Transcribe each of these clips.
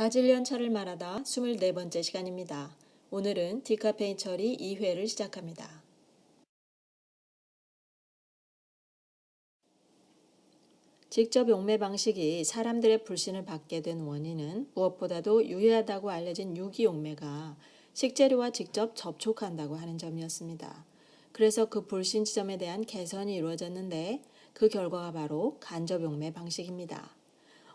다질련 차를 말하다 24번째 시간입니다. 오늘은 디카페인 처리 2회를 시작합니다. 직접 용매 방식이 사람들의 불신을 받게 된 원인은 무엇보다도 유해하다고 알려진 유기용매가 식재료와 직접 접촉한다고 하는 점이었습니다. 그래서 그 불신 지점에 대한 개선이 이루어졌는데 그 결과가 바로 간접용매 방식입니다.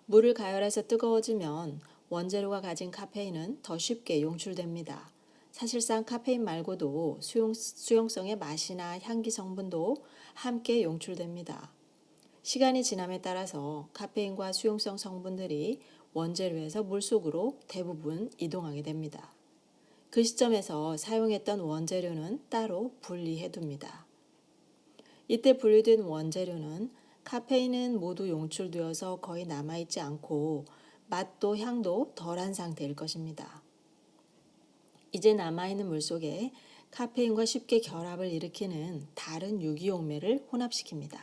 물을 가열해서 뜨거워지면 원재료가 가진 카페인은 더 쉽게 용출됩니다. 사실상 카페인 말고도 수용성의 맛이나 향기 성분도 함께 용출됩니다. 시간이 지남에 따라서 카페인과 수용성 성분들이 원재료에서 물속으로 대부분 이동하게 됩니다. 그 시점에서 사용했던 원재료는 따로 분리해둡니다. 이때 분리된 원재료는 카페인은 모두 용출되어서 거의 남아있지 않고 맛도 향도 덜한 상태일 것입니다. 이제 남아있는 물속에 카페인과 쉽게 결합을 일으키는 다른 유기용매를 혼합시킵니다.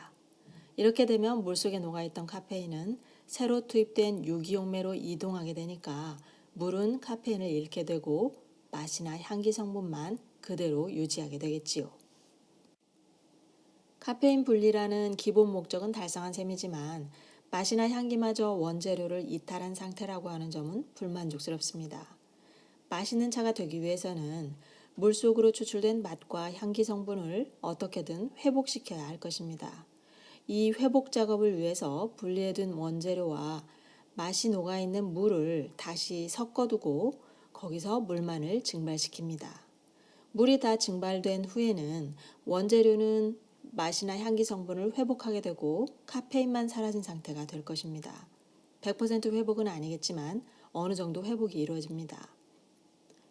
이렇게 되면 물속에 녹아있던 카페인은 새로 투입된 유기용매로 이동하게 되니까 물은 카페인을 잃게 되고 맛이나 향기 성분만 그대로 유지하게 되겠지요. 카페인 분리라는 기본 목적은 달성한 셈이지만 맛이나 향기마저 원재료를 이탈한 상태라고 하는 점은 불만족스럽습니다. 맛있는 차가 되기 위해서는 물속으로 추출된 맛과 향기 성분을 어떻게든 회복시켜야 할 것입니다. 이 회복 작업을 위해서 분리해둔 원재료와 맛이 녹아있는 물을 다시 섞어두고 거기서 물만을 증발시킵니다. 물이 다 증발된 후에는 원재료는 맛이나 향기 성분을 회복하게 되고 카페인만 사라진 상태가 될 것입니다. 100% 회복은 아니겠지만 어느 정도 회복이 이루어집니다.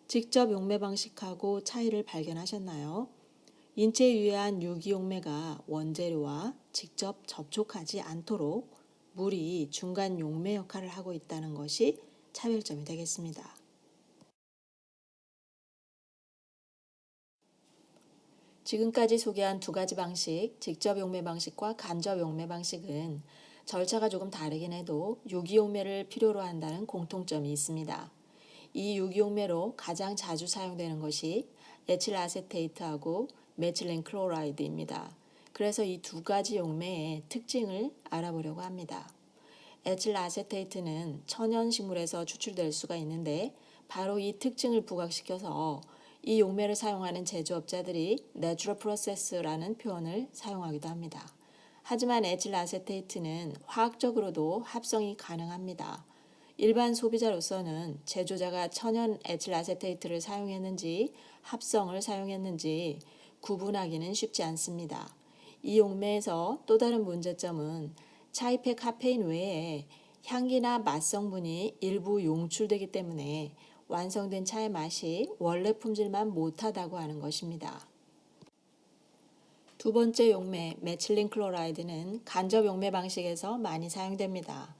직접 용매 방식하고 차이를 발견하셨나요? 인체에 유해한 유기용매가 원재료와 직접 접촉하지 않도록 물이 중간 용매 역할을 하고 있다는 것이 차별점이 되겠습니다. 지금까지 소개한 두 가지 방식, 직접 용매 방식과 간접 용매 방식은 절차가 조금 다르긴 해도 유기용매를 필요로 한다는 공통점이 있습니다. 이 유기용매로 가장 자주 사용되는 것이 에틸아세테이트하고 메틸렌 클로라이드입니다. 그래서 이 두 가지 용매의 특징을 알아보려고 합니다. 에틸아세테이트는 천연식물에서 추출될 수가 있는데 바로 이 특징을 부각시켜서 이 용매를 사용하는 제조업자들이 내추럴 프로세스라는 표현을 사용하기도 합니다. 하지만 에틸아세테이트는 화학적으로도 합성이 가능합니다. 일반 소비자로서는 제조자가 천연 에틸아세테이트를 사용했는지 합성을 사용했는지 구분하기는 쉽지 않습니다. 이 용매에서 또 다른 문제점은 차입의 카페인 외에 향기나 맛 성분이 일부 용출되기 때문에 완성된 차의 맛이 원래 품질만 못하다고 하는 것입니다. 두 번째 용매, 메틸렌 클로라이드는 간접 용매 방식에서 많이 사용됩니다.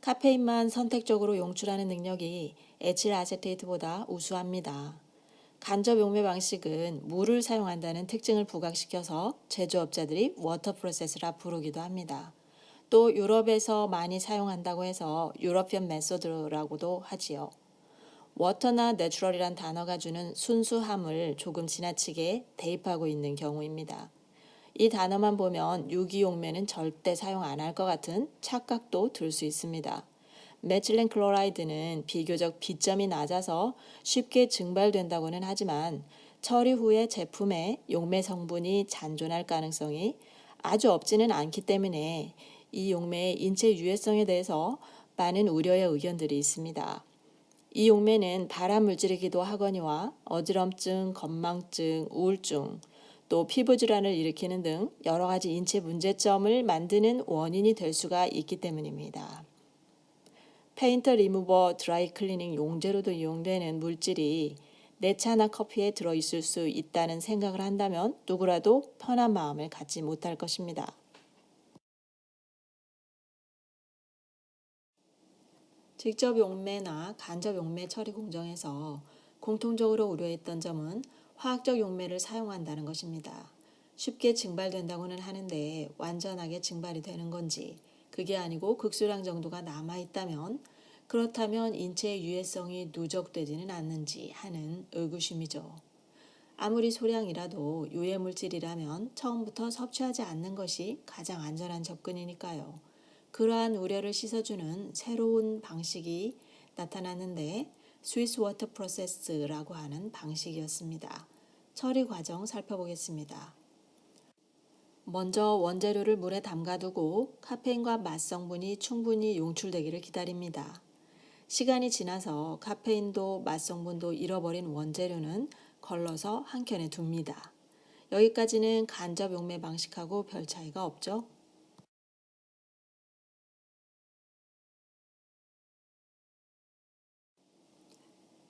카페인만 선택적으로 용출하는 능력이 에틸아세테이트보다 우수합니다. 간접 용매 방식은 물을 사용한다는 특징을 부각시켜서 제조업자들이 워터 프로세스라 부르기도 합니다. 또 유럽에서 많이 사용한다고 해서 유러피언 메소드라고도 하지요. 워터나 내추럴이란 단어가 주는 순수함을 조금 지나치게 대입하고 있는 경우입니다. 이 단어만 보면 유기용매는 절대 사용 안 할 것 같은 착각도 들 수 있습니다. 메틸렌 클로라이드는 비교적 비점이 낮아서 쉽게 증발된다고는 하지만 처리 후에 제품에 용매 성분이 잔존할 가능성이 아주 없지는 않기 때문에 이 용매의 인체 유해성에 대해서 많은 우려의 의견들이 있습니다. 이 용매는 발암 물질이기도 하거니와 어지럼증, 건망증, 우울증, 또 피부질환을 일으키는 등 여러 가지 인체 문제점을 만드는 원인이 될 수가 있기 때문입니다. 페인터 리무버 드라이 클리닝 용제로도 이용되는 물질이 내 차나 커피에 들어있을 수 있다는 생각을 한다면 누구라도 편한 마음을 갖지 못할 것입니다. 직접 용매나 간접 용매 처리 공정에서 공통적으로 우려했던 점은 화학적 용매를 사용한다는 것입니다. 쉽게 증발된다고는 하는데 완전하게 증발이 되는 건지, 그게 아니고 극수량 정도가 남아있다면 그렇다면 인체의 유해성이 누적되지는 않는지 하는 의구심이죠. 아무리 소량이라도 유해물질이라면 처음부터 섭취하지 않는 것이 가장 안전한 접근이니까요. 그러한 우려를 씻어주는 새로운 방식이 나타났는데 스위스 워터 프로세스라고 하는 방식이었습니다. 처리 과정 살펴보겠습니다. 먼저 원재료를 물에 담가두고 카페인과 맛 성분이 충분히 용출되기를 기다립니다. 시간이 지나서 카페인도 맛 성분도 잃어버린 원재료는 걸러서 한켠에 둡니다. 여기까지는 간접 용매 방식하고 별 차이가 없죠?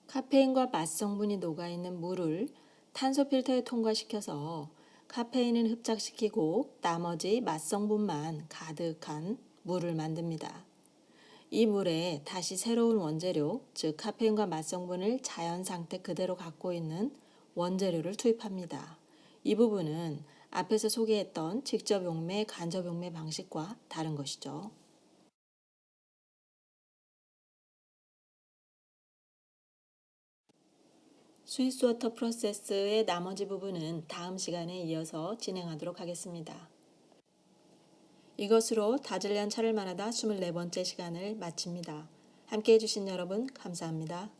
카페인과 맛 성분이 녹아있는 물을 탄소 필터에 통과시켜서 카페인은 흡착시키고 나머지 맛 성분만 가득한 물을 만듭니다. 이 물에 다시 새로운 원재료, 즉 카페인과 맛 성분을 자연 상태 그대로 갖고 있는 원재료를 투입합니다. 이 부분은 앞에서 소개했던 직접 용매, 간접 용매 방식과 다른 것이죠. 스위스워터 프로세스의 나머지 부분은 다음 시간에 이어서 진행하도록 하겠습니다. 이것으로 다즐리안 차를 말하다 24번째 시간을 마칩니다. 함께 해주신 여러분 감사합니다.